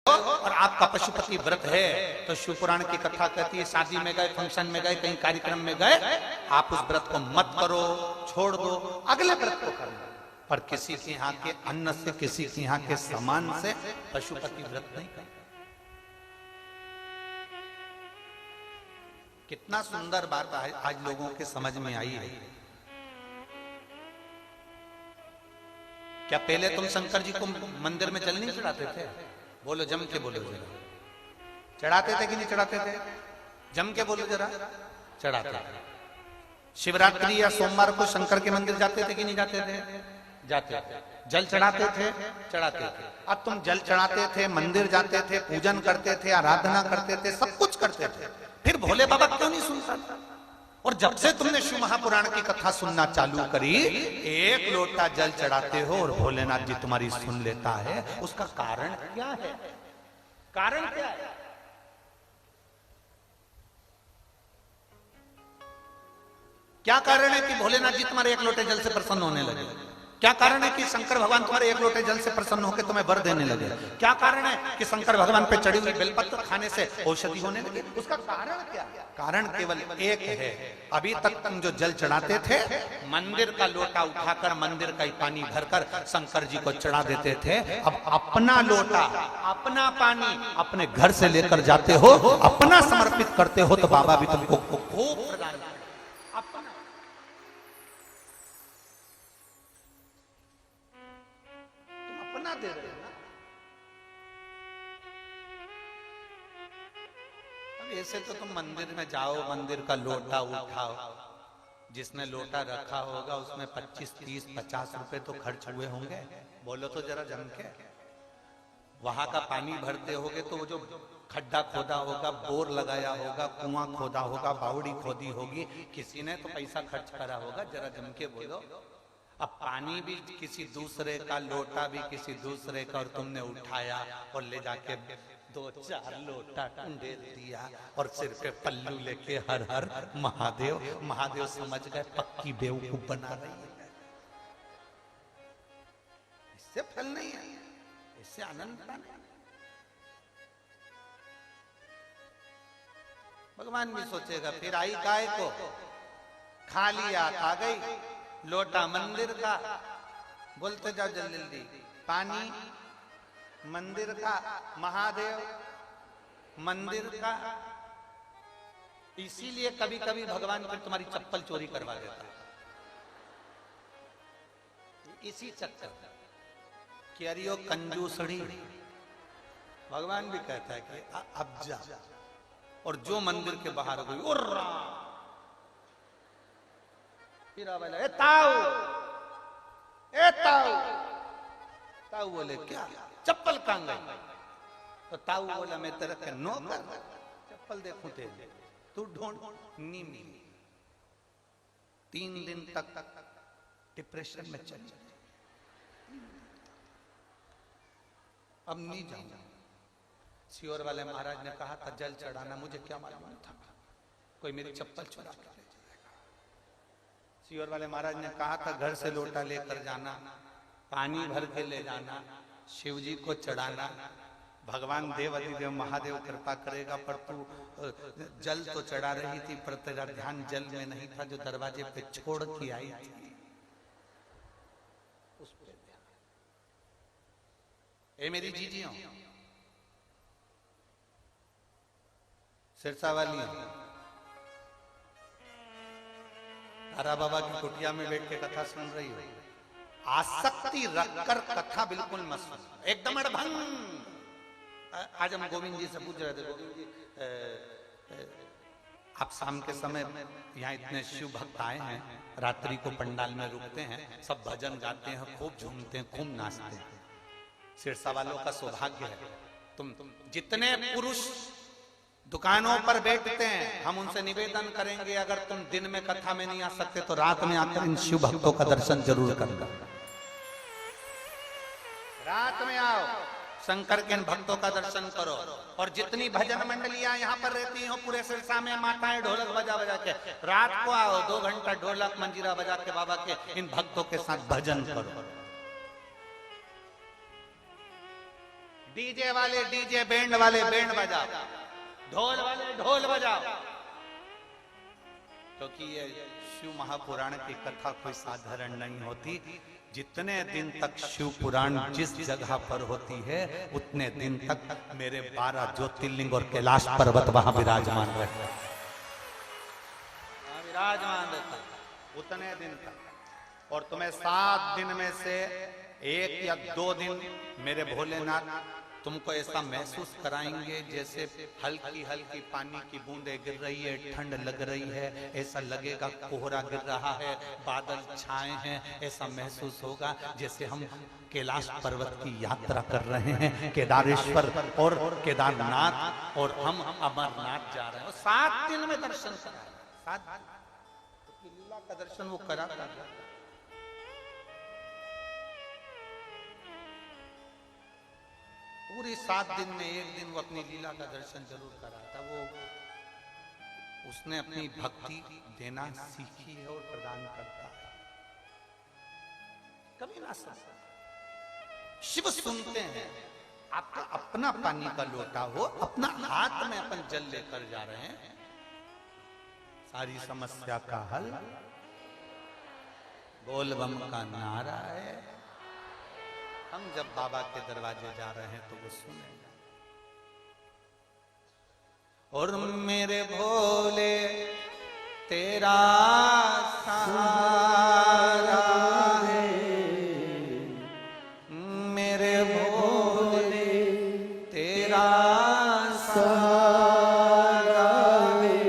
और आपका पशुपति व्रत है तो शिव पुराण की कथा कहती है, शादी में गए, फंक्शन में गए, कहीं कार्यक्रम में गए, आप उस व्रत को मत करो, छोड़ दो, अगले व्रत को करना। पर किसी के यहाँ के अन्न से, किसी के यहाँ के सामान से पशुपति व्रत नहीं करना। कितना सुंदर बात आज लोगों के समझ में आई है। क्या पहले तुम शंकर जी को मंदिर में जल नहीं चढ़ाते थे? बोलो, जम के बोलो जरा। चढ़ाते थे कि नहीं चढ़ाते थे? जम के बोलो जरा। चढ़ाते थे। शिवरात्रि या सोमवार को शंकर के मंदिर जाते थे कि नहीं जाते थे? जाते थे। जल चढ़ाते थे? चढ़ाते थे। अब तुम जल चढ़ाते थे, मंदिर जाते थे, पूजन करते थे, आराधना करते थे, सब कुछ करते थे, फिर भोले बाबा क्यों नहीं सुनता था? और जब से तुमने शिव महापुराण की कथा सुनना चालू करी, एक लोटा जल चढ़ाते हो और भोलेनाथ जी तुम्हारी सुन लेता है। उसका कारण क्या है? कारण क्या है? क्या कारण है कि भोलेनाथ जी तुम्हारे एक लोटे जल से प्रसन्न होने लगे? क्या कारण है कि शंकर भगवान तुम्हारे एक लोटे जल से प्रसन्न होकर तुम्हें वर देने लगे? क्या कारण है कि शंकर भगवान पे चढ़ी हुई बेलपत्र खाने से औषधि होने लगी? उसका कारण क्या है? कारण केवल एक है। अभी तक तुम जो जल चढ़ाते थे, मंदिर का लोटा उठाकर मंदिर का ही पानी भरकर शंकर जी को चढ़ा देते थे। अब अपना लोटा, अपना पानी अपने घर से लेकर जाते हो, अपना समर्पित करते हो, तो बाबा भी तुमको खूब प्रदान करते। दे रहे हैं ना। अब ऐसे तो तुम मंदिर में जाओ, मंदिर का लोटा उठाओ, जिसने लोटा रखा होगा उसमें 25, 30, 50 रुपए तो खर्च हुए होंगे। बोलो तो जरा जम के। वहां का पानी भरते होगे तो वो जो खड्डा खोदा होगा, बोर लगाया होगा, कुआं खोदा होगा, बावड़ी खोदी होगी, किसी ने तो पैसा खर्च करा होगा। जरा जम के बोलो। अब पानी भी किसी दूसरे का, लोटा भी किसी दूसरे का, और तुमने उठाया और ले जाके 2-4 लोटा टंडेल दिया और सिर पे पल्लू लेके हर हर महादेव। महादेव समझ गए पक्की बेवकूफ बना रही है। इससे फल नहीं है, इससे आनंद नहीं। भगवान भी सोचेगा फिर आई गाय को, खा लिया, आ गई लोटा मंदिर का। बोलते जाओ जल्दी जल्दी। पानी मंदिर का, महादेव मंदिर का। इसीलिए कभी कभी भगवान फिर तुम्हारी चप्पल चोरी करवा देता है, इसी चक्कर कि अरियो कंजूसड़ी। भगवान भी कहता है कि अब जा। और जो मंदिर के बाहर गई, उर्रा ए ताऊ, ए ताऊ। ताऊ बोले क्या? चप्पल कहां गई? तो ताऊ बोला मैं तेरा के नौकर, चप्पल देखूं तेरे, तू ढूंढ। नी मिली। 3 दिन तक डिप्रेशन में चली। अब नहीं जाऊंगा। सियोर वाले महाराज ने कहा था जल चढ़ाना, मुझे क्या मालूम था कोई मेरी चप्पल चुरा के ले जाएगा। सियोर वाले महाराज ने कहा था घर से लोटा लेकर जाना, पानी भर के ले जाना, शिव जी को चढ़ाना, भगवान देव अधिदेव महादेव कृपा करेगा। पर तू जल तो चढ़ा रही थी, पर तेरा ध्यान जल में नहीं था जो दरवाजे पे छोड़ के आई थी, उस पे ध्यान। ए मेरी जीजियों, सिरसा वाली तारा बाबा की कुटिया में बैठ के कथा सुन रही हो, आसक्ति रखकर कथा बिल्कुल मत सुनो, एकदम अड़भंग। आज हम गोविंद जी से पूछ रहे थे, गोविंद जी आप शाम के समय यहाँ इतने शिव भक्त आए हैं, रात्रि को पंडाल में रुकते हैं, सब भजन गाते हैं, खूब झूमते हैं, खूब नाचते हैं। सिरसा वालों का सौभाग्य है, तुम जितने पुरुष दुकानों पर बैठते हैं, हम उनसे निवेदन करेंगे अगर तुम दिन में कथा में नहीं आ सकते तो रात में आकर इन शिव भक्तों का दर्शन जरूर करना। रात में आओ, शंकर के इन भक्तों का दर्शन करो। और जितनी भजन मंडलियां यहाँ पर रहती हो पूरे सिरसा में, माताएं ढोलक बजा बजा के, रात को आओ, 2 घंटा ढोलक मंजीरा बजा के बाबा के इन भक्तों के साथ भजन करो। डीजे वाले डीजे, बैंड वाले बैंड बजाओ, ढोल वाले ढोल बजाओ, क्योंकि ये शिव महापुराण की कथा कोई साधारण नहीं होती। जितने दिन तक शिव पुराण जिस जगह पर होती है उतने दिन तक मेरे 12 ज्योतिर्लिंग और कैलाश पर्वत वहां विराजमान रहते, विराजमान रहता उतने दिन तक। और तुम्हें 7 दिन में से 1 या 2 दिन मेरे भोलेनाथ तुमको ऐसा महसूस कराएंगे जैसे हल्की हल्की पानी की बूंदें गिर रही है, ठंड लग रही है, ऐसा लगेगा कोहरा गिर रहा है, बादल छाए हैं, ऐसा महसूस होगा जैसे हम कैलाश पर्वत की यात्रा कर रहे हैं, केदारेश्वर और केदारनाथ, और हम अमरनाथ जा रहे हैं। 7 दिन में दर्शन करा, 7 दिन लीला का दर्शन वो करा। पूरी 7 दिन में 1 दिन वो अपनी लीला का दर्शन जरूर करा था। वो उसने अपनी भक्ति देना सीखी है और प्रदान करता है, कभी ना सुनता। शिव सुनते हैं। आपका अपना पानी का लोटा हो, अपना हाथ में अपन जल लेकर जा रहे हैं, सारी समस्या का हल बोल बम का नारा है। हम जब बाबा के दरवाजे जा रहे हैं तो वो सुनेगा। और मेरे भोले तेरा सहारा है, मेरे भोले तेरा सहारा है,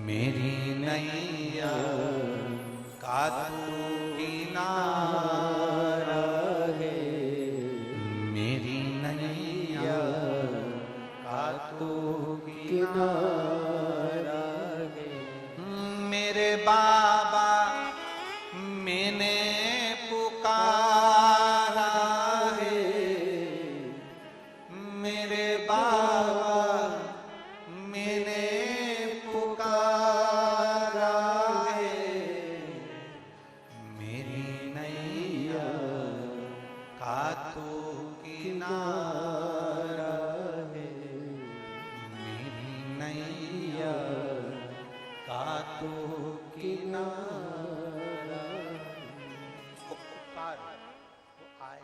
मेरी नैया का तू किनारा है, मेरी नैया का तू किनारा है। मेरे बाबा मैंने पुकारा है, मेरे बाबा मैंने पुकारा है, मेरी नैया का तू किनारा है, मेरी नैया का तू किनारा। उसको पुकार, वो आए।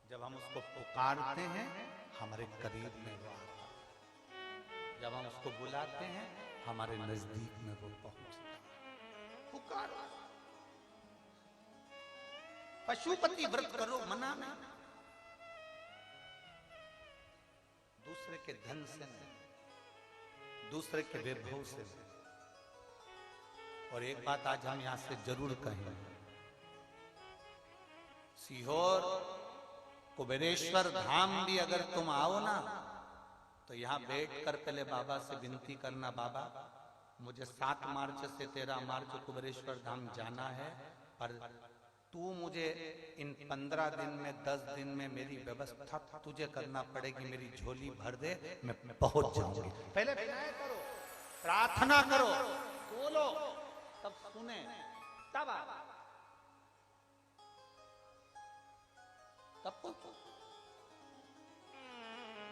जब हम उसको पुकारते हैं हमारे करीब में वो आता है, जब हम उसको बुलाते हैं हमारे नजदीक में वो पहुंचता है। पुकार, पशुपति व्रत करो, मना नहीं, दूसरे के धन से नहीं, दूसरे के वैभव से नहीं। और एक बात आज हम यहां से जरूर कहें, सीहोर कुबेरेश्वर धाम भी अगर तुम आओ ना तो यहां बैठ कर पहले बाबा से विनती करना, बाबा मुझे 7 मार्च से 13 मार्च कुबेरेश्वर धाम जाना है, पर तू मुझे इन 15 दिन में 10 दिन में मेरी व्यवस्था तुझे करना पड़ेगी, मेरी झोली भर दे, मैं पहुंच जाऊंगी। पहले विनय करो, प्रार्थना करो, बोलो, तब सुने, तब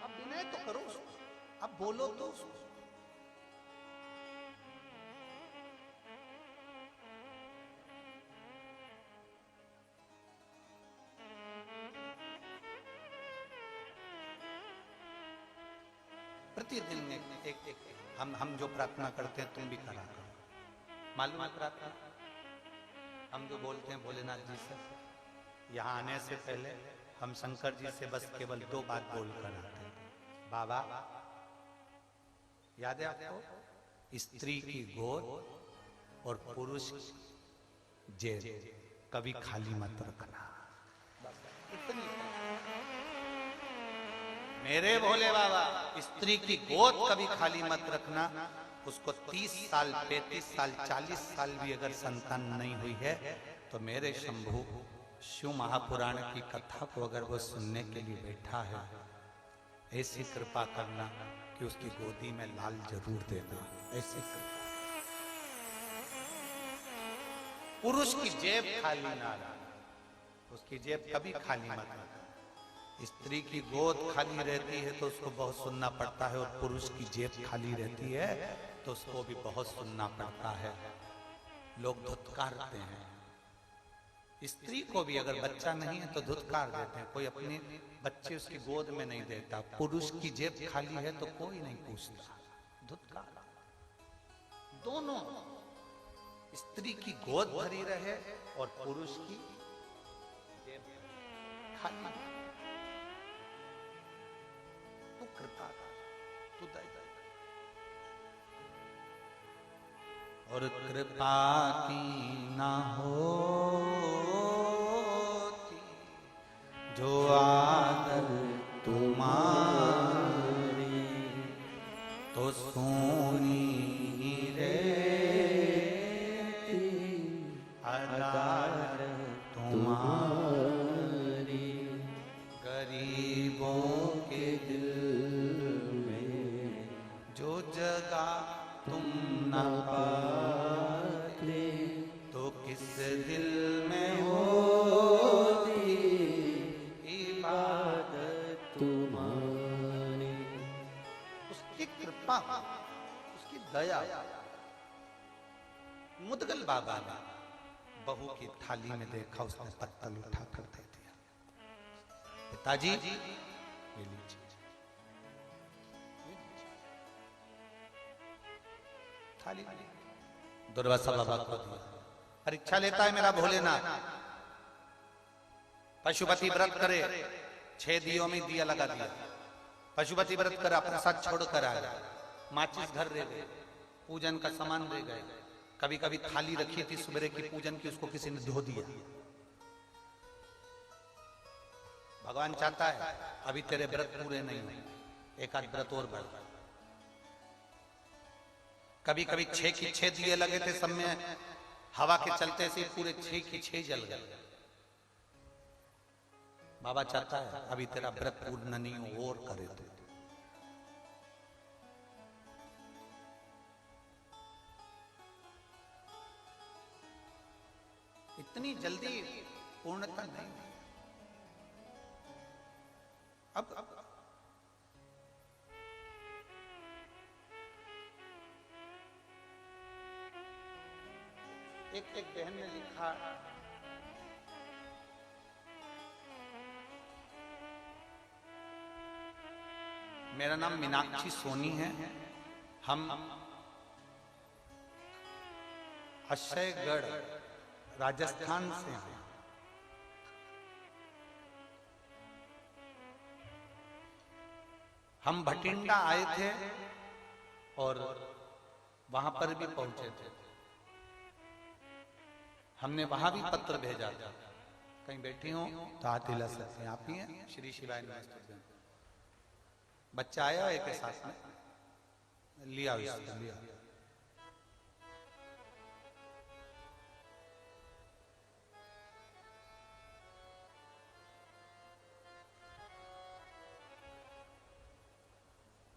अब विनय तो करो, अब बोलो तो। प्रतिदिन एक हम जो प्रार्थना करते हैं तुम भी करा करो। मालूम है प्रार्थना हम जो बोलते हैं भोलेनाथ जी से, यहाँ आने से पहले हम शंकर जी से बस केवल 2 बात बोल कर आते हैं। बाबा याद है आपको, स्त्री की गोद और पुरुष जेब कभी खाली मत रखना। मेरे भोले बाबा, स्त्री की गोद कभी खाली मत रखना। उसको 30 साल 35 साल 40 साल भी अगर संतान नहीं हुई है तो मेरे शंभु शिव महापुराण की कथा को अगर वो सुनने के लिए बैठा है, ऐसी कृपा करना कि उसकी गोदी में लाल जरूर देना। ऐसी कृपा, पुरुष की जेब खाली ना रखना, उसकी जेब कभी खाली मत रखना। स्त्री की गोद खाली रहती है तो उसको बहुत सुनना पड़ता है, और पुरुष की जेब खाली रहती है तो उसको भी बहुत सुनना पड़ता है। लोग धुतकारते हैं। स्त्री को भी अगर बच्चा नहीं है तो धुतकार देते हैं, कोई अपने बच्चे उसकी गोद में नहीं देता। पुरुष की जेब खाली है तो कोई नहीं पूछता, धुतकार। दोनों, स्त्री की गोद भरी रहे और पुरुष की जेब खाली। तू कृपा कर, तू दया कर। और कृपा की ना होती जो आदर तुम्हारी, तो सोनी रहती अदालत तुम्हारी। गरीबों के दिल में जो जगह तुम न पाते, तो किस दिल में होती इबादत तुम्हारी। उसकी कृपा, उसकी दया। मुदगल बाबा ने बहू की थाली में देखा, उसने पत्तल उठा कर दे दिया। पिताजी ये लीजिए। थाली दुर्वासा बाबा को दिया। परीक्षा लेता है मेरा भोलेनाथ। पशुपति व्रत करे, 6 दियों में दिया लगा दिया। पशुपति व्रत करा, प्रसाद छोड़ कर आया। माचिस घर रह गए, पूजन का सामान रह गए। कभी कभी थाली रखी थी सुबह की पूजन की, उसको किसी ने धो दिया। भगवान चाहता है अभी तेरे व्रत पूरे नहीं हुए, एक आध व्रत और बढ़। कभी कभी 6 की 6 दिए लगे थे सब में, हवा के चलते से पूरे 6 की 6 जल गए। बाबा चाहता है अभी तेरा व्रत पूर्ण नहीं हो, और करे तो। इतनी जल्दी पूर्णता नहीं। अब एक बहन ने लिखा, मेरा नाम मीनाक्षी सोनी है, हम अक्षयगढ़ राजस्थान से हैं। हम भटिंडा आए थे और वहां पर भी पहुंचे थे। हमने वहां भी पत्र भेजा था। कहीं बैठी हो तो हाथ हिला सकते हैं। आप ही हैं? श्री शिवाय नमस्ते। बच्चा आया एक साथ में लिया, लिया।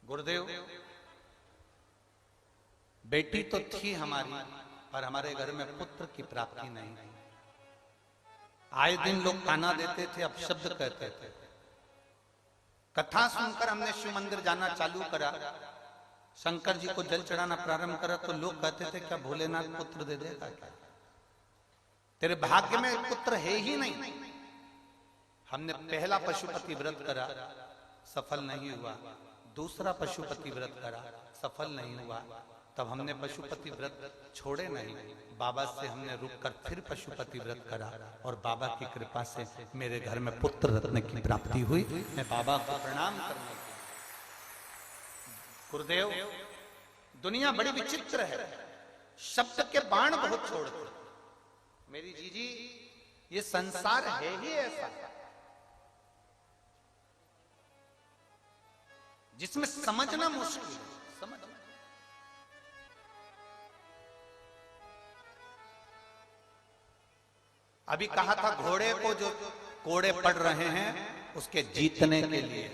गुरुदेव, बेटी तो थी हमारी, पर हमारे घर में पुत्र की प्राप्ति नहीं। आए दिन लोग ताना देते थे, अपशब्द कहते थे। कथा सुनकर हमने शिव मंदिर जाना चालू करा, शंकर जी को जल चढ़ाना प्रारंभ करा, तो लोग कहते थे क्या भोलेनाथ पुत्र दे देगा क्या? तेरे भाग्य में पुत्र है ही नहीं। हमने पहला पशुपति व्रत करा, सफल नहीं हुआ। दूसरा पशुपति व्रत करा, सफल नहीं हुआ। तब हमने पशुपति व्रत छोड़े नहीं, बाबा से हमने रुककर फिर पशुपति व्रत करा, और बाबा की कृपा से मेरे घर में पुत्र रत्न की प्राप्ति हुई। मैं बाबा को प्रणाम करने की। गुरुदेव, दुनिया बड़ी विचित्र है, शब्द के बाण बहुत छोड़ते। मेरी जीजी, ये संसार है ही ऐसा जिसमें समझना मुश्किल है। समझना अभी कहा था घोड़े को जो कोड़े पड़ रहे हैं उसके जीतने के लिए,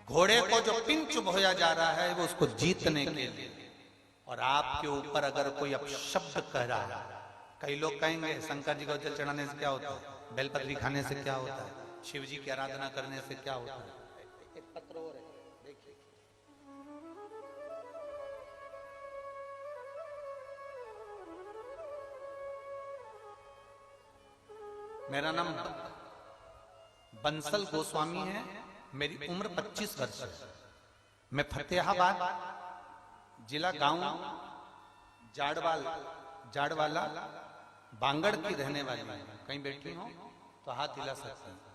घोड़े को जो पिन चुभोया जा रहा है वो उसको जीतने के लिए। और आपके ऊपर अगर कोई अपशब्द कह रहा है, कई लोग कहेंगे शंकर जी को जल चढ़ाने से क्या होता है, बेलपत्री खाने से क्या होता है, शिव जी की आराधना करने से क्या होता है। एक पत्र और है, देखिए। मेरा नाम बंसल गोस्वामी है, मेरी उम्र 25 वर्ष है। मैं फतेहाबाद जिला गांव जाड़वाला बांगड़ की रहने वाली हूँ। कहीं बैठी हो तो हाथ हिला सकते हैं।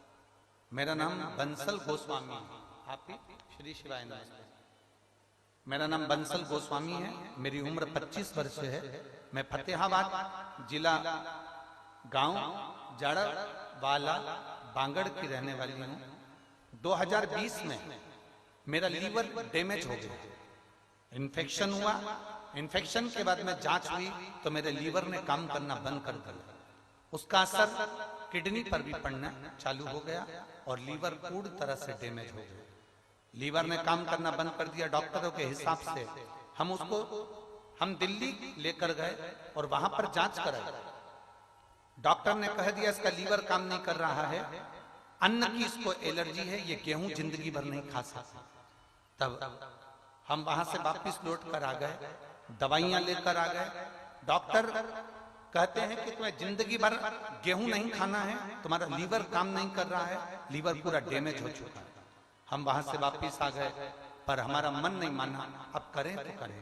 मेरा नाम बंसल गोस्वामी है। आप ही श्री शिवाय नमस्ते। मेरा नाम बंसल गोस्वामी है, मेरी उम्र 25 वर्ष है। मैं फतेहाबाद जिला गांव जाड़वाला बांगड़ की रहने वाली हूँ। 2020 में मेरा लीवर डैमेज हो गया, इन्फेक्शन हुआ। इन्फेक्शन के बाद में जांच हुई तो मेरे लीवर ने काम करना बंद कर दिया। उसका असर किडनी पर भी पड़ना चालू हो गया और लीवर पूरी तरह से डैमेज हो गया। लीवर ने काम करना बंद कर दिया। डॉक्टरों के हिसाब से हम दिल्ली लेकर गए और वहां पर जांच कराई। डॉक्टर ने कह दिया इसका लीवर काम नहीं कर रहा है, अन्न की इसको एलर्जी है, ये गेहूं जिंदगी भर नहीं खा सकता। तब हम वहां से वापस लौट कर आ गए, दवाइयां लेकर आ गए। डॉक्टर कहते हैं कि तुम्हें जिंदगी भर गेहूं नहीं खाना है, तुम्हारा लीवर काम नहीं कर रहा है, लीवर पूरा डैमेज हो चुका है। हम वहां से वापस आ गए पर हमारा मन नहीं माना, अब करें तो करें।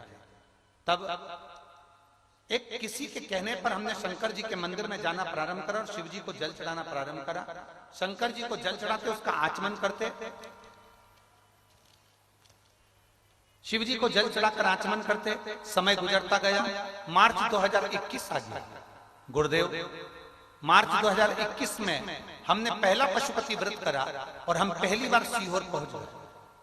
तब एक किसी के कहने पर हमने शंकर जी के मंदिर में जाना प्रारंभ करा और शिव जी को जल चढ़ाना प्रारंभ करा। शंकर जी को जल चढ़ाते उसका आचमन करते, शिव जी को जल चढ़ाकर आचमन करते। समय गुजरता गया, मार्च 2021 आ गया। गुरुदेव, मार्च 2021 में हमने पहला पशुपति व्रत करा और हम पहली बार सीहोर पहुंच गए।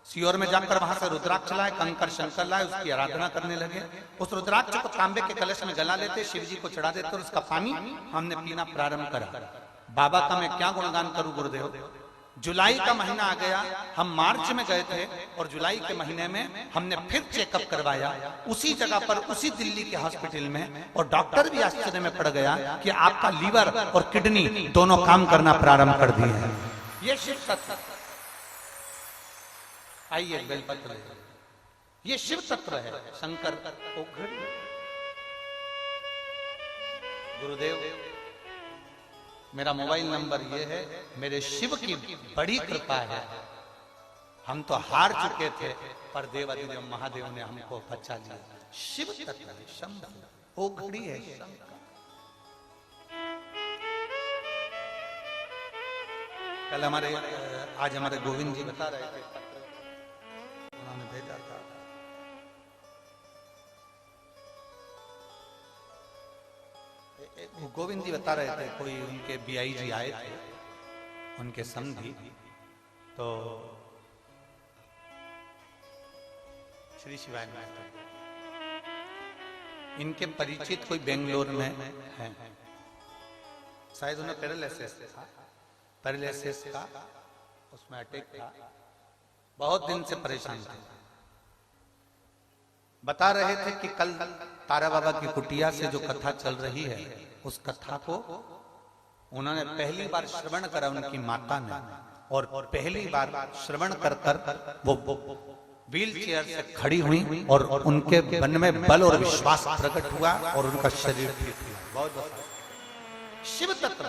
सीहोर में जाकर वहां से रुद्राक्ष लाए, कंकर शंकर लाए, उसकी आराधना करने लगे। उस रुद्राक्ष को तांबे के कलश में गला लेते, शिव जी को चढ़ा देते और उसका पानी हमने पीना प्रारंभ करा। बाबा का मैं क्या गुणगान करूं गुरुदेव। जुलाई का महीना आ गया, हम मार्च में गए थे और जुलाई के महीने में हमने फिर चेकअप करवाया उसी जगह पर, उसी दिल्ली के हॉस्पिटल में, और डॉक्टर भी आश्चर्य में पड़ गया कि आपका लीवर और किडनी दोनों काम करना प्रारंभ कर दिए हैं। ये शिव तत्व, आइए बेलपत्र, ये शिव तत्व है। शंकर गुरुदेव, मेरा मोबाइल नंबर ये है। मेरे शिव की बड़ी कृपा है, हम तो हार चुके थे पर देवाधिदेव महादेव ने हमको बचा लिया। शिव तत्व है, शंभु ओघड़ी है शंकर। कल आज हमारे गोविंद जी बता रहे थे, उन्होंने भेजा था। गोविंद जी बता रहे थे, कोई उनके बीआई जी आए थे, उनके समधी, तो श्री शिवाय में इनके परिचित कोई बेंगलोर में है, शायद उन्हें पैरालिसिस का उसमें अटैक था, बहुत दिन से परेशान थे। बता रहे थे कि कल तारा बाबा की कुटिया से जो कथा चल रही है, उस कथा को उन्होंने पहली बार श्रवण करा उनकी माता ने, और पहली बार श्रवण कर वो व्हील चेयर से खड़ी हुई और उनके मन में बल और विश्वास प्रकट हुआ और उनका शरीर ठीक हुआ। बहुत शिव तत्व।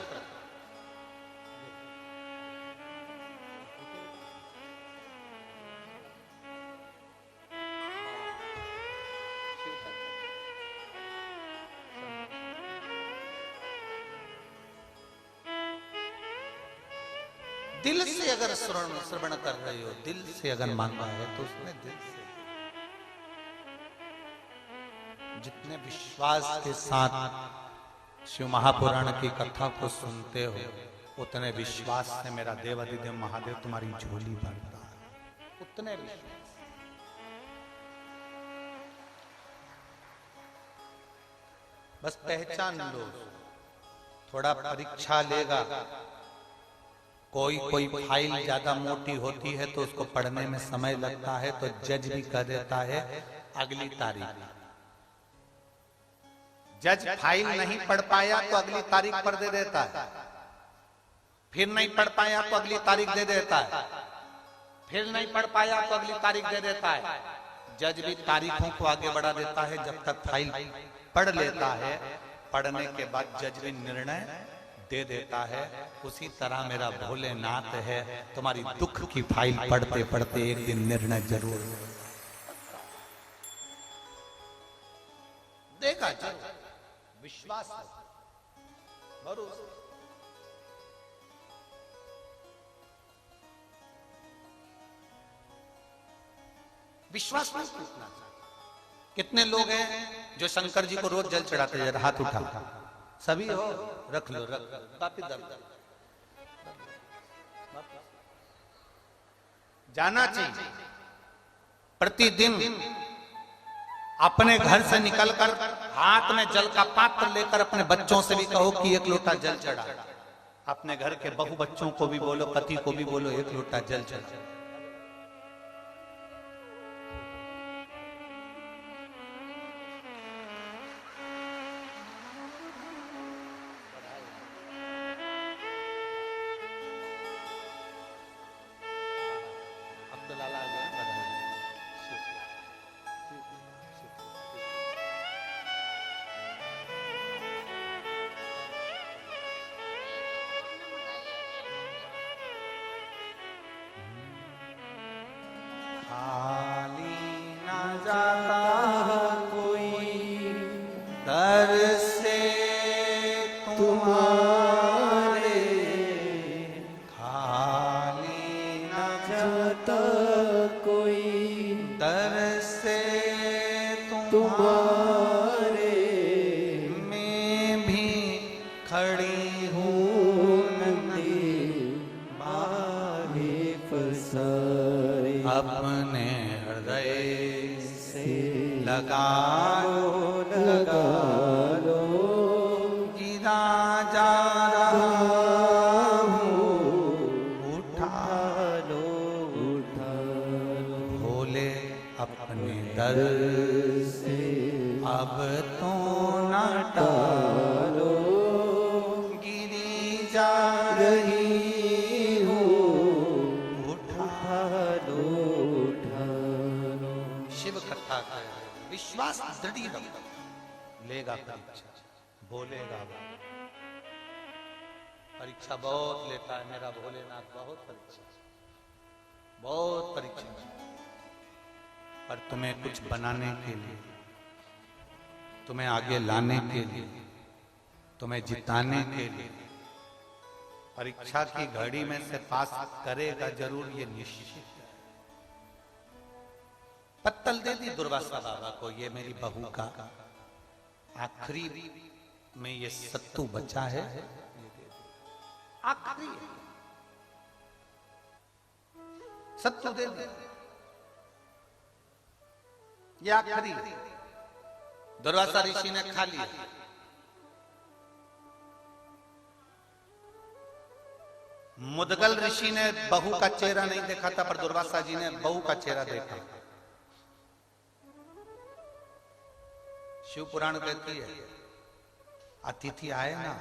दिल से अगर श्रवण कर रही हो, दिल से अगर मानना है तो उसमें दिल से, जितने विश्वास के साथ शिव महापुराण की कथा को सुनते हो, उतने विश्वास से मेरा देवाधिदेव महादेव तुम्हारी झोली भरता है। उतने विश्वास। बस पहचान लो, थोड़ा परीक्षा लेगा। कोई फाइल ज्यादा मोटी होती है तो उसको पढ़ने में समय लगता है, तो जज भी कह देता है अगली तारीख। जज फाइल नहीं पढ़ पाया तो अगली तारीख पर दे देता है। फिर नहीं पढ़ पाया तो अगली तारीख दे देता है, फिर नहीं पढ़ पाया तो अगली तारीख दे देता है। जज भी तारीखों को आगे बढ़ा देता है जब तक फाइल पढ़ लेता है। पढ़ने के बाद जज भी निर्णय दे देता है। उसी तरह मेरा भोलेनाथ है, तुम्हारी दुख की फाइल पढ़ते पढ़ते एक दिन निर्णय जरूर देगा, जरूर, विश्वास भरोसा। विश्वास नहीं टूटना चाहिए। कितने लोग हैं जो शंकर जी को रोज जल चढ़ाते हैं? हाथ उठा, सभी हो, रख लो, रख काफी दर्द जाना चाहिए। प्रतिदिन अपने घर से निकलकर हाथ में जल का पात्र लेकर अपने बच्चों से भी कहो कि एक लोटा जल चढ़ा। अपने घर के बहु बच्चों को भी बोलो, पति को भी बोलो, एक लोटा जल चढ़ा। अपने हृदय से लगा लो, गिरा जा रहा हूँ, उठा लो, भोले अपने दर से अब तो न टालो, गिरी जा रही विश्वास दृढ़ लेगा परीक्षा, बोलेगा। परीक्षा बहुत लेता है मेरा भोलेनाथ, बहुत परीक्षा, बहुत परीक्षा। पर तुम्हें कुछ बनाने के लिए, तुम्हें आगे लाने के लिए, तुम्हें जिताने के लिए परीक्षा की घड़ी में से पास करेगा जरूर, ये निश्चित है। पत्तल दे दी दुर्वासा बाबा को, ये मेरी बहू का आखिरी में ये सत्तू बचा है, आखिरी सत्तू दे दी, ये आखिरी। दुर्वासा ऋषि ने खा लिया। मुदगल ऋषि ने बहू का चेहरा नहीं देखा था, पर दुर्वासा जी ने बहू का चेहरा देखा। शिव पुराण कहती है, अतिथि आए ना,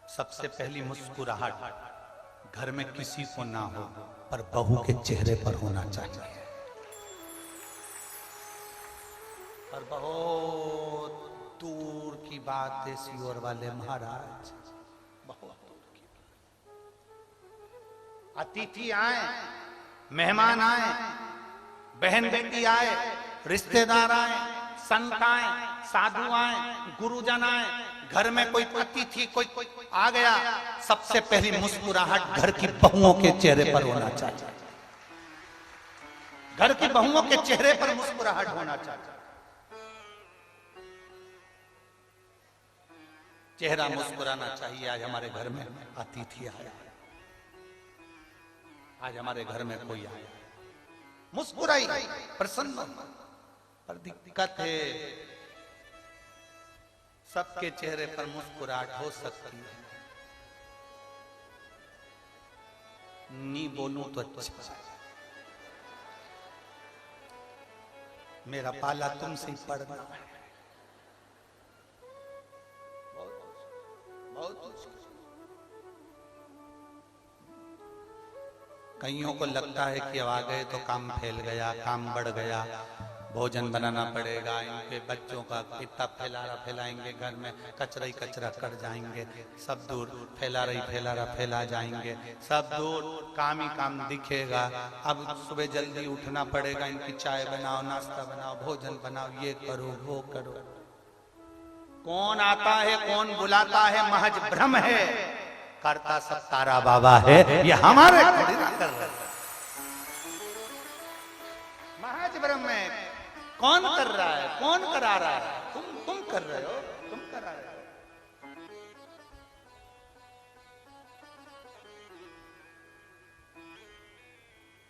सबसे पहली मुस्कुराहट घर में किसी को ना हो, पर बहू के चेहरे पर होना चाहिए। पर बहुत दूर की बात है सियोर वाले महाराज, बहुत दूर की बात। अतिथि आए, मेहमान आए, बहन बेटी आए, रिश्तेदार आए, संत आए, साधु आए, गुरुजन आए, घर में कोई अतिथि कोई आ गया, सबसे पहली मुस्कुराहट घर की बहुओं के चेहरे पर होना चाहिए। घर की बहुओं के चेहरे पर मुस्कुराहट होना चाहिए। चेहरा मुस्कुराना चाहिए। आज हमारे घर में अतिथि आया, आज हमारे घर में कोई आया, मुस्कुराई, प्रसन्न। पर दिक्कत है, सबके चेहरे पर मुस्कुराहट हो सकती है, नहीं बोलूं तो अच्छा। मेरा पाला तुमसे ही पड़ना है, बहुत कईयों को लगता है कि अब आ गए तो काम फैल गया, काम बढ़ गया, भोजन बनाना पड़ेगा, इनके बच्चों का कितना फैलाएंगे, घर में कचरा ही कचरा कर जाएंगे, सब दूर फैला जाएंगे, सब दूर काम ही काम दिखेगा। अब सुबह जल्दी उठना पड़ेगा, इनकी चाय बनाओ, नाश्ता बनाओ, भोजन बनाओ, ये करो वो करो। कौन आता है कौन बुलाता है महज भ्रम है, करता सब तारा बाबा है, ये हमारे महज भ्रम है। कौन कर रहा है, कौन करा रहा है? तुम कर रहे हो, तुम करा रहे हो।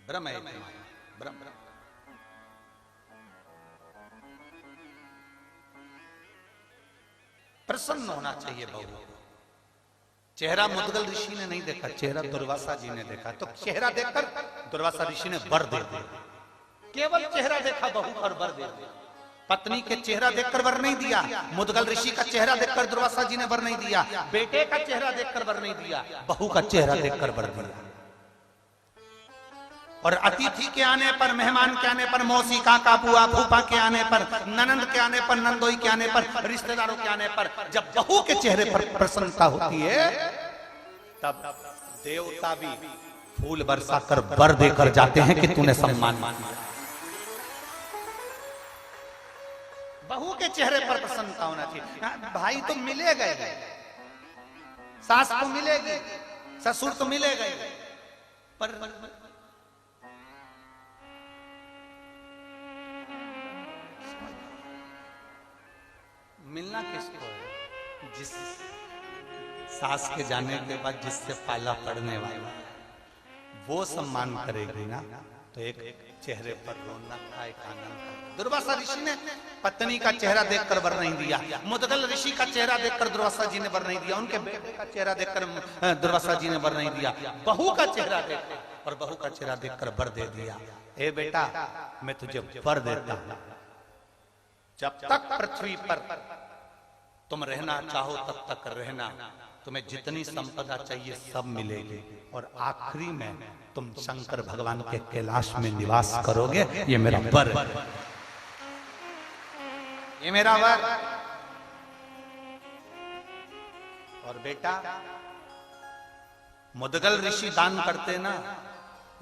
भ्रम है, भ्रम। प्रसन्न होना चाहिए बहू को। चेहरा मुद्गल ऋषि ने नहीं देखा, चेहरा दुर्वासा जी ने देखा। तो चेहरा देखकर दुर्वासा ऋषि ने वर दे दिया। केवल चेहरा देखा बहू पर वर दे दिया। पत्नी के चेहरा देखकर वर नहीं दिया, मुद्गल ऋषि का चेहरा देखकर दुर्वासा जी ने वर नहीं दिया, बेटे का चेहरा देखकर वर नहीं दिया, बहू का चेहरा देखकर वर दिया। और अतिथि के आने पर, मेहमान के आने पर, मौसी काका बुआ फूफा के आने पर, ननंद के आने पर, नंदोई के आने पर, रिश्तेदारों के आने पर जब बहू के चेहरे पर प्रसन्नता होती है तब देवता भी फूल बरसाकर वर देकर जाते हैं कि तूने सम्मान माना। बहू के चेहरे पर प्रसन्नता होना चाहिए। भाई तो मिलेगा ही, सास तो मिलेगी, ससुर तो मिलेगा ही, पर मिलना किसको है? जिस सास के जाने के बाद जिससे पाला पड़ने वाला वो सम्मान करेगी ना, तो एक चेहरे पर रौनक का, एक आनंद का। दुर्वासा ऋषि ने पत्नी का चेहरा देखकर वर नहीं दिया, मुद्गल ऋषि का चेहरा देखकर दुर्वासा जी ने वर नहीं दिया, उनके बेटे का चेहरा देखकर दुर्वासा जी ने वर नहीं दिया, बहू का चेहरा देखकर और बहू का चेहरा देखकर वर दे दिया। ए बेटा, मैं तुझे वर देता हूं, जब तक पृथ्वी पर तुम रहना चाहो तब तक रहना, तुम्हें जितनी संपदा चाहिए सब मिलेगी, और आखिरी में तुम शंकर भगवान के कैलाश में निवास करोगे। ये मेरा वर है, ये मेरा वर। और बेटा, मुद्गल ऋषि दान करते ना,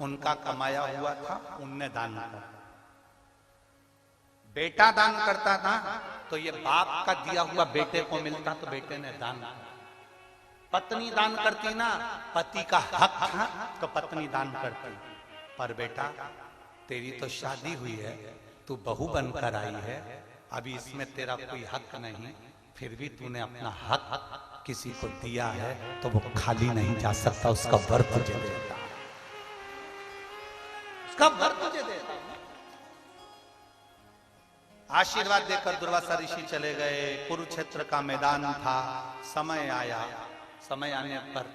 उनका कमाया हुआ था उनने दान किया। बेटा दान करता था तो ये बाप का दिया हुआ बेटे को मिलता, तो बेटे ने दान किया। पत्नी दान करती ना, पति का हक था तो पत्नी दान करती। पर बेटा, तेरी तो शादी हुई है, तू बहू बनकर आई है, अभी इसमें तेरा कोई हक नहीं, फिर भी तूने अपना हक किसी को दिया है तो वो खाली नहीं जा सकता, उसका वर तुझे देता, उसका वर तुझे देता। आशीर्वाद देकर दुर्वासा ऋषि चले गए। कुरुक्षेत्र का मैदान था, समय आया, समय आने पर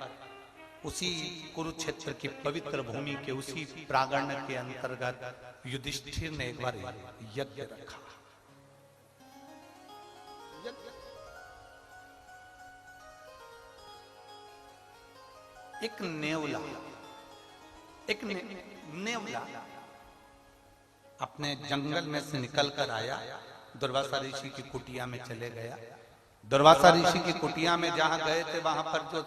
उसी कुरुक्षेत्र की पवित्र भूमि के उसी प्रांगण के अंतर्गत युधिष्ठिर ने एक बार यज्ञ रखा। एक नेवला, एक नेवला अपने जंगल में से निकल कर आया, दुर्वासा ऋषि की कुटिया में चले गया। दुर्वासा ऋषि की कुटिया में जहां गए थे, वहां पर जो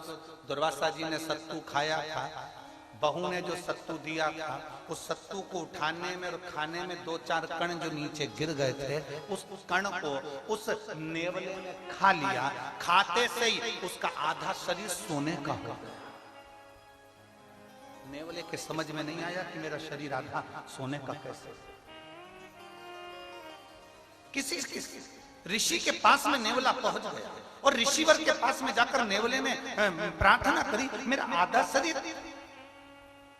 दुर्वासा जी ने सत्तू खाया था, बहू ने जो सत्तू दिया था, उस सत्तू को उठाने में और खाने में 2-4 कण जो नीचे गिर गए थे, उस कण को उस नेवले ने खा लिया। खाते से ही उसका आधा शरीर सोने का हो गया। नेवले के समझ में नहीं आया कि मेरा शरीर आधा सोने का कैसे। किसी ऋषि के पास में नेवला पहुंच गया और ऋषिवर के पास में जाकर नेवले ने प्रार्थना करी, मेरा आधा शरीर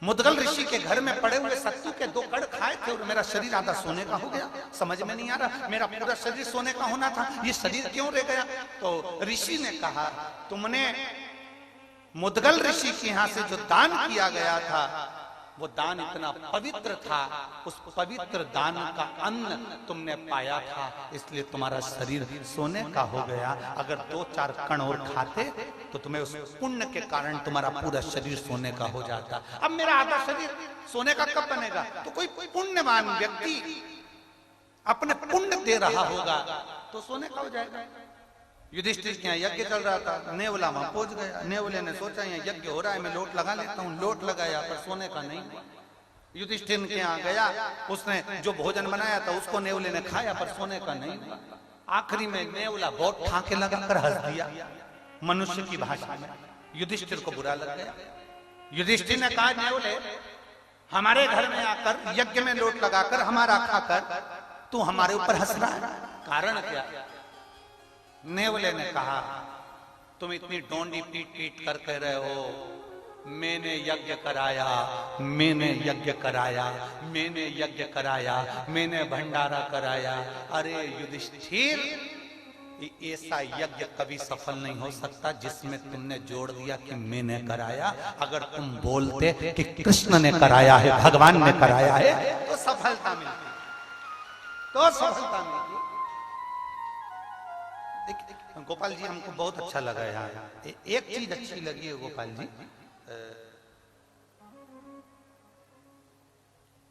मुद्गल ऋषि के घर में पड़े हुए सत्तू के 2 कण खाए थे और मेरा शरीर आधा सोने का हो गया। समझ में नहीं आ रहा, मेरा पूरा शरीर सोने का होना था, ये शरीर क्यों रह गया? तो ऋषि ने कहा, तुमने मुद्गल ऋषि के यहां से जो दान किया गया था, वो दान इतना पवित्र था, उस पवित्र दान का अन्न तुमने पाया था, इसलिए तुम्हारा शरीर सोने का हो गया। अगर 2-4 कण और खाते तो तुम्हें उस पुण्य के कारण तुम्हारा पूरा शरीर सोने का हो जाता। अब मेरा आधा शरीर सोने का कब बनेगा? तो कोई पुण्यवान व्यक्ति अपने पुण्य दे रहा होगा तो सोने का हो जाएगा। युधिष्ठिर के यहाँ यज्ञ चल रहा था, नेवला वहां पहुंच गया। नेवले ने सोचा यहाँ यज्ञ हो रहा है, मैं लोट लगा लेता हूँ। लोट लगाया पर सोने का नहीं। युधिष्ठिर के यहाँ गया, उसने जो भोजन बनाया था उसको नेवले ने खाया पर सोने का नहीं। आखिरी में नेवला बहुत ठाके लगाकर हंस दिया मनुष्य की भाषा में। युधिष्ठिर को बुरा लग गया। युधिष्ठिर ने कहा, नेवले हमारे घर में आकर यज्ञ में लोट लगाकर हमारा खाकर तू हमारे ऊपर हंस रहा है, कारण क्या? नेवले ने कहा, तुम इतनी डोंडी पीट पीट कर कह रहे हो मैंने यज्ञ कराया, मैंने यज्ञ कराया, मैंने यज्ञ कराया, मैंने भंडारा कराया। अरे युधिष्ठिर, ऐसा यज्ञ कभी सफल नहीं हो सकता जिसमें तुमने जोड़ दिया कि मैंने कराया। अगर तुम बोलते कि कृष्ण ने कराया है, भगवान ने कराया है, तो सफलता मिलती, तो सफलता मिलती। गोपाल जी हमको बहुत अच्छा लगा यहाँ। एक चीज अच्छी लगी है गोपाल जी,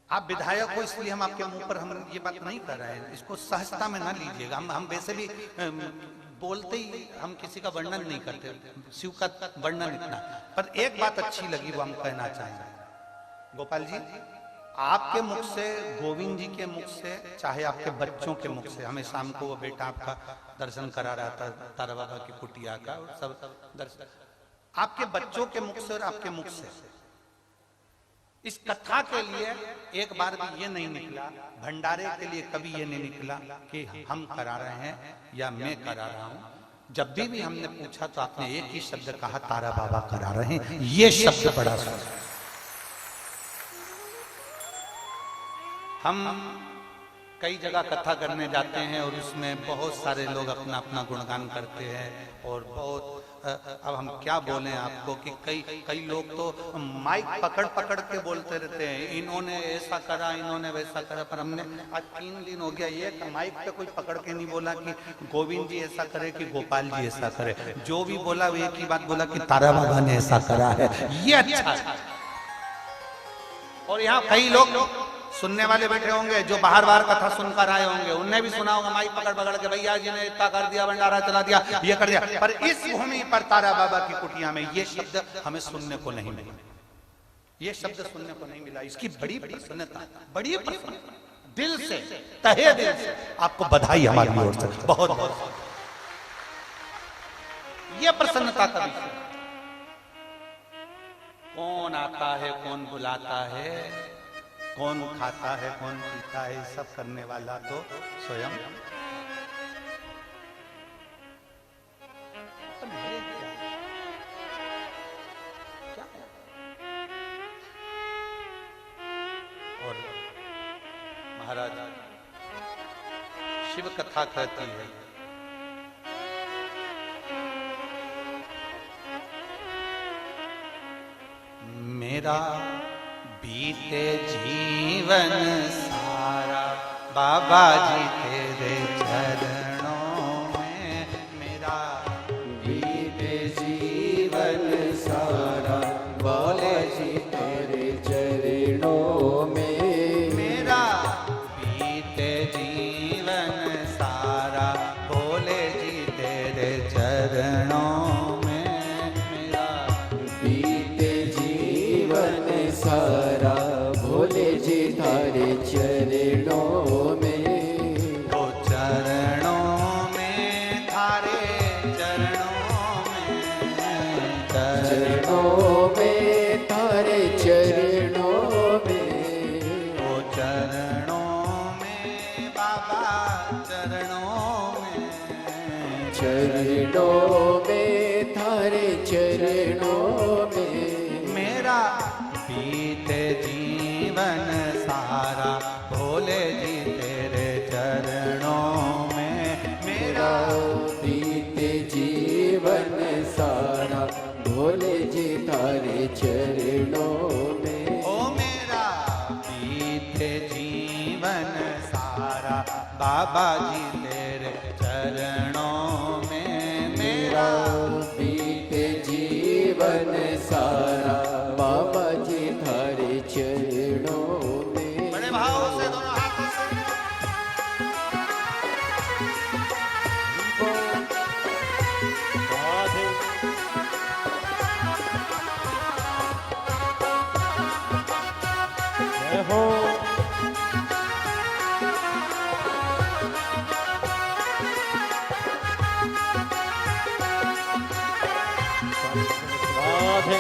आप विधायक हो इसलिए हम आपके मुंह पर हम ये बात नहीं कर रहे हैं, इसको सहजता में ना लीजिएगा। हम वैसे भी बोलते ही हम किसी का वर्णन नहीं करते, शिव का वर्णन इतना। पर एक बात अच्छी लगी वो हम कहना चाहेंगे। गोपाल जी, आपके मुख से, गोविंद जी के मुख से, चाहे आपके बच्चों के मुख से, हमें शाम को वो बेटा आपका दर्शन करा रहा था तारा बाबा की कुटिया का, और सब दर्शन आपके बच्चों के मुख से और आपके मुख से इस कथा के लिए एक बार भी ये नहीं निकला, भंडारे के लिए कभी ये नहीं निकला कि हम करा रहे हैं या मैं करा रहा हूं। जब भी हमने पूछा तो आपने एक ही शब्द कहा, तारा बाबा करा रहे हैं। ये शब्द बड़ा सुंदर। हम कई जगह कथा करने जाते हैं और उसमें बहुत सारे लोग अपना अपना गुणगान करते हैं और बहुत, अब हम क्या बोलें आपको कि कई लोग तो माइक पकड़ पकड़ के बोलते रहते हैं, इन्होंने ऐसा करा, इन्होंने वैसा करा। पर हमने आज 3 दिन हो गया ये माइक पे कोई पकड़ के नहीं बोला कि गोविंद जी ऐसा करे कि गोपाल जी ऐसा करे। जो भी बोला वो एक ही बात बोला कि तारा बाबा ने ऐसा करा है। ये अच्छा है। और यहाँ कई लोग सुनने वाले बैठे होंगे जो बाहर कथा सुनकर आए होंगे, उनने भी सुना होगा माइक पकड़ पकड़ के, भैया जी ने इतना कर दिया, भंडारा चला दिया, ये कर दिया। पर इस भूमि पर तारा बाबा की कुटिया में ये शब्द हमें सुनने को नहीं मिला, ये शब्द सुनने को नहीं मिला। इसकी बड़ी प्रसन्नता, बड़ी प्रसन्नता, दिल से, तहे दिल से आपको बधाई हमारी ओर से, बहुत बहुत। ये प्रसन्नता का विषय। कौन आता है, कौन बुलाता है, कौन खाता है, कौन पीता है, सब करने वाला तो स्वयं। क्या है? और महाराज शिव कथा कहती है, मेरा बीते जीवन सारा बाबा जी तेरे चरणों में, मेरा बीते जीवन सारा बोले जी तेरे चरणों में, मेरा बीते जीवन सारा बोले जी तेरे चरणों में, मेरा बीते जीवन सारा भोले जी तारे चरणों में, तो चरणों में थारे चरणों में, चरणों में तारे चरणों में, तो चरणों में बाबा चरणों में, चरणों में थारे चरणों में, मेरा बीते जीवन सारा भोले जी तेरे चरणों में, मेरा बीते जीवन सारा भोले जी तारे चरणों में, ओ मेरा बीते जीवन सारा बाबा जी तेरे चरणों में मेरा बीते जीवन सारा बाबा जी थारे चरणों में। बड़े भाव से दोनों हाथों से जय हो। राधे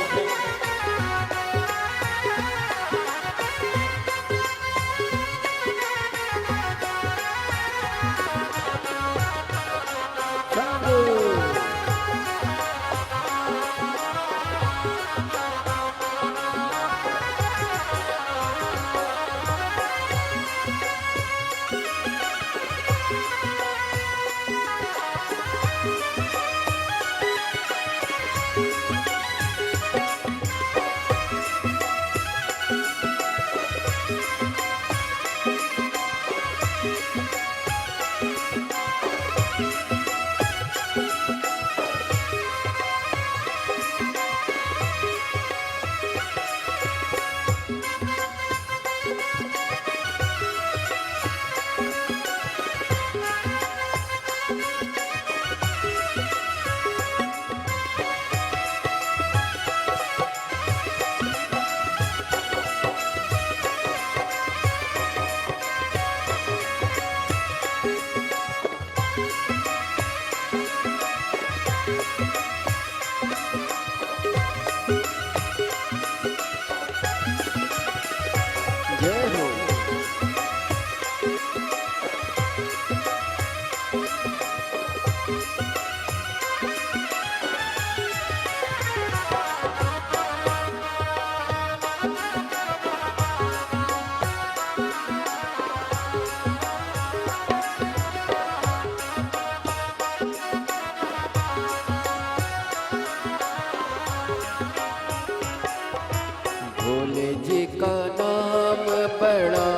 भोले जी का नाम बड़ा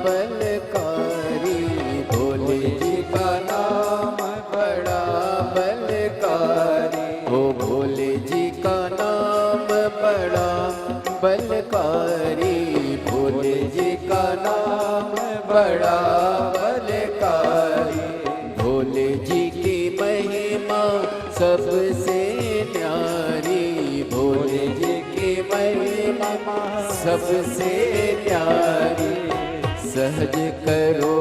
बलकारी, भोले जी का नाम बड़ा बलकारी, ओ भोले जी का नाम बड़ा बलकारी, भोले जी का नाम बड़ा बलकारी। भोले जी की महिमा सबसे न्यारी, भोले जी की महिमा सबसे न्यारी। सहज करो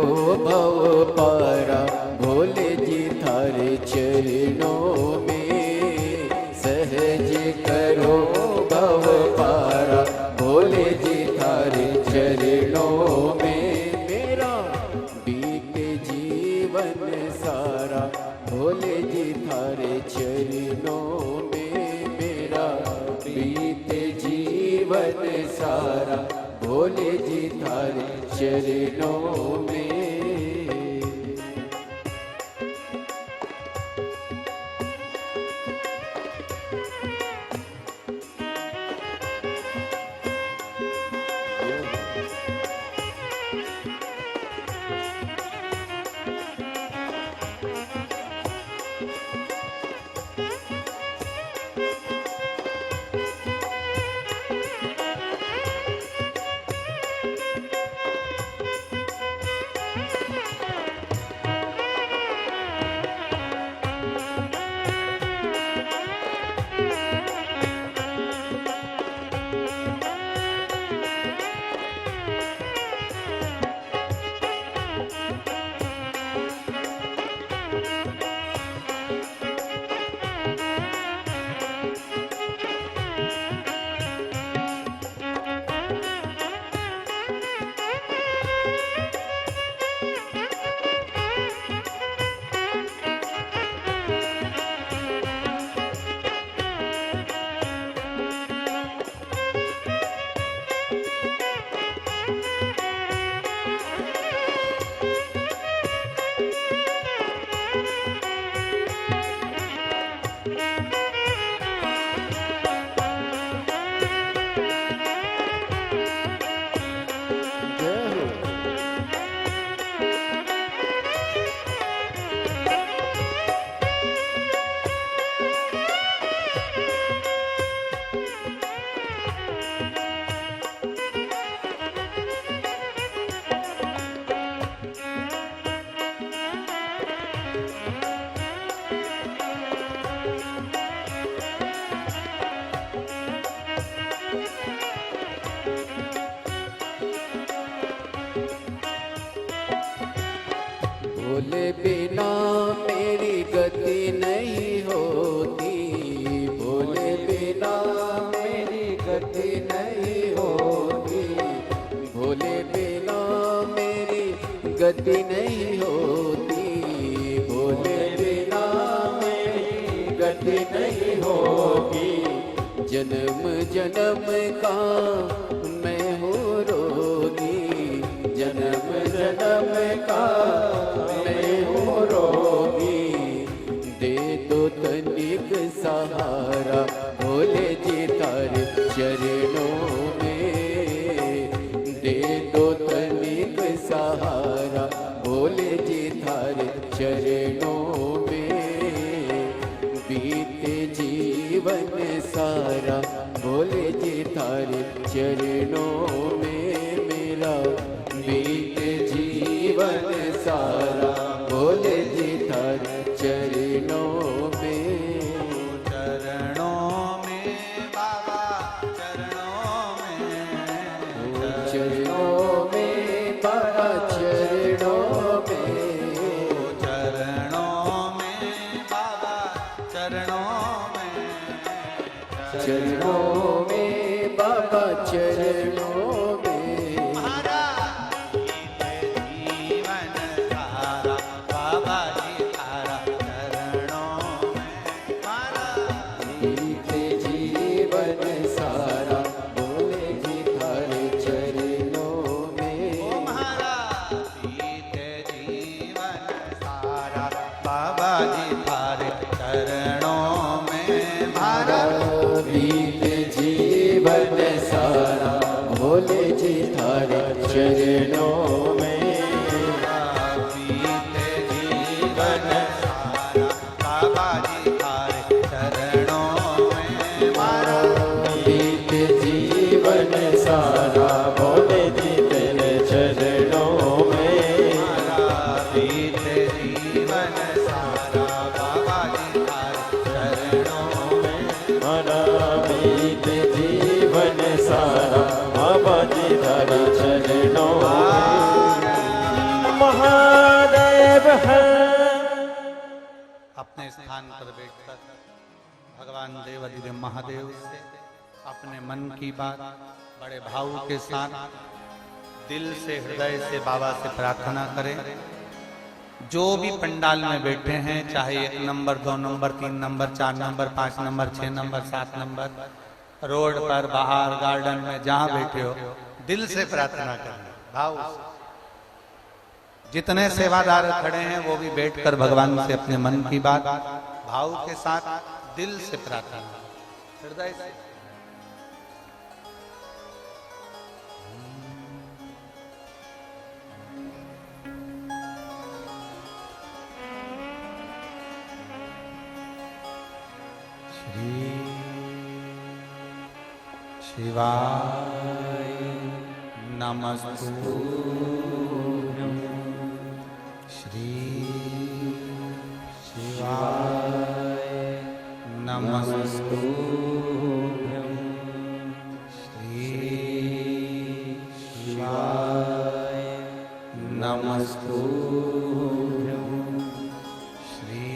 भव पारा, भोले जी थारे चरणों में, सहज करो भव पारा, भोले जी थारे चरणों में। मेरा बीते जीवन सारा, भोले जी थारे चरणों में, मेरा बीते जीवन सारा, भोले जी थारे चरणों में। भोले बिना मेरी गति नहीं होती, भोले बिना मेरी गति नहीं होती, भोले बिना मेरी गति नहीं होती, भोले बिना मेरी गति नहीं होगी। जन्म जन्म का मैं हूँ रोगी, जन्म जन्म का मैं हूँ रोगी। दे दो तनिक सहारा भोले जी तारे चरणों में, दे दो तनिक सहारा भोले जी तारे चरणों में। बीते जीवन सारा भोले जी तारे चरणों में मेरा, बीते जीवन सारा भोले जी तारे चरणों में। चरणों में बाबा, चरणों में, चरणों में बाबा, चरणों में, चरणों में बाबा, चरणों में, चरणों में बाबा, चरणों में। हमारा बीते जीवन सारा बाबा जी तारा चरणों में, हमारा बीते जीवन सारा भोले जी तारे चरणों में। हमारा बीते जीवन सारा बाबा जी तारे चरणों में, हमारा बीते जीवन सारा भोले जी तारे चरणों में। बीते जीवन सारा बाबा जी तारे चरणों में, हमारा बीते जीवन सारा भोले जी तेरे चरणों में। बीते जीवन सारा बाबा जी तारे चरणों में, हमारा बीते जीवन सारा बाबा जी तारे चरणों में। महादेव है। अपने स्थान पर बैठकर भगवान देवाधिदेव महादेव से अपने मन की बात बड़े भाव के साथ दिल से हृदय से बाबा से प्रार्थना करें। जो भी पंडाल में बैठे हैं, चाहे 1 number, 2 number, 3 number, 4 number, 5 number, 6 number, 7 number, road पर, बाहर, गार्डन में, जहां बैठे हो, दिल से प्रार्थना करें भाव से। जितने सेवादार खड़े हैं वो भी बैठकर भगवान से अपने मन की बात भाव के साथ दिल से प्रार्थना, हृदय से। श्री शिवाय नमस्तुभ्यं, श्री शिवाय नमस्तुभ्यं, श्री शिवाय नमस्तुभ्यं, श्री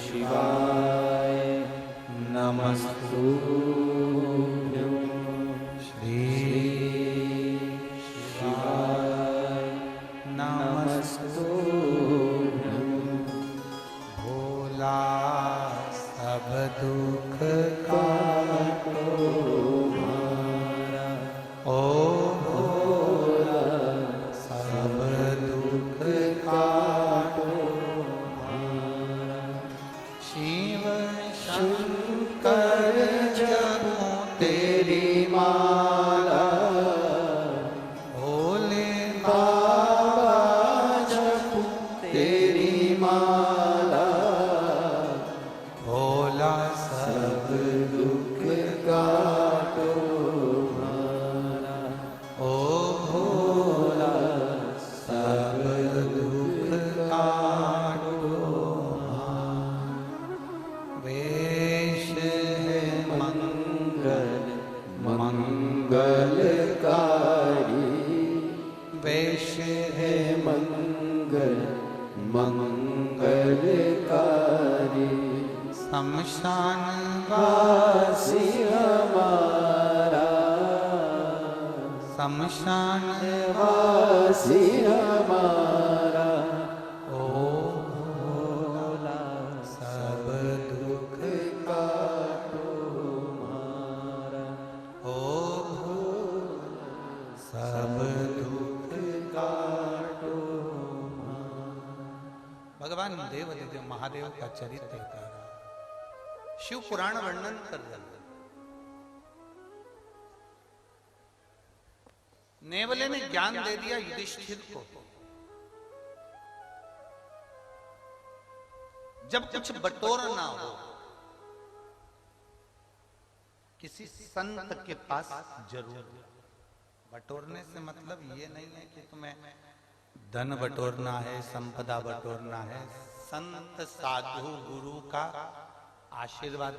शिवाय नमस्तुभ्यं, श्री शिवाय नमस्तुभ्यं। भोला सब दुख काटो हमारा, ओ भोला सब दुख काटो हमारा। शिव शंकर जपो तेरी माला, भोले बाबा जपो तेरी माला, भोला सब दुख काटो हमारा, ओ भोला सब दुख काटो हमारा। वेश है मंगल मंगलकारी, वेश है मंगल मंगलकारी शमशान वासी हमारा, शमशान वासी हमारा, ओ भोला सब दुख काटो मारा, ओ भोला सब दुख काटो। भगवान देव महादेव का चरित्र का शिव पुराण वर्णन कर रहे हैं। नेवले ने ज्ञान दे दिया युधिष्ठिर को। जब कुछ बटोरना हो किसी संत के पास जरूर। बटोरने से मतलब ये नहीं है कि तुम्हें धन बटोरना है, संपदा बटोरना है। संत साधु गुरु का आशीर्वाद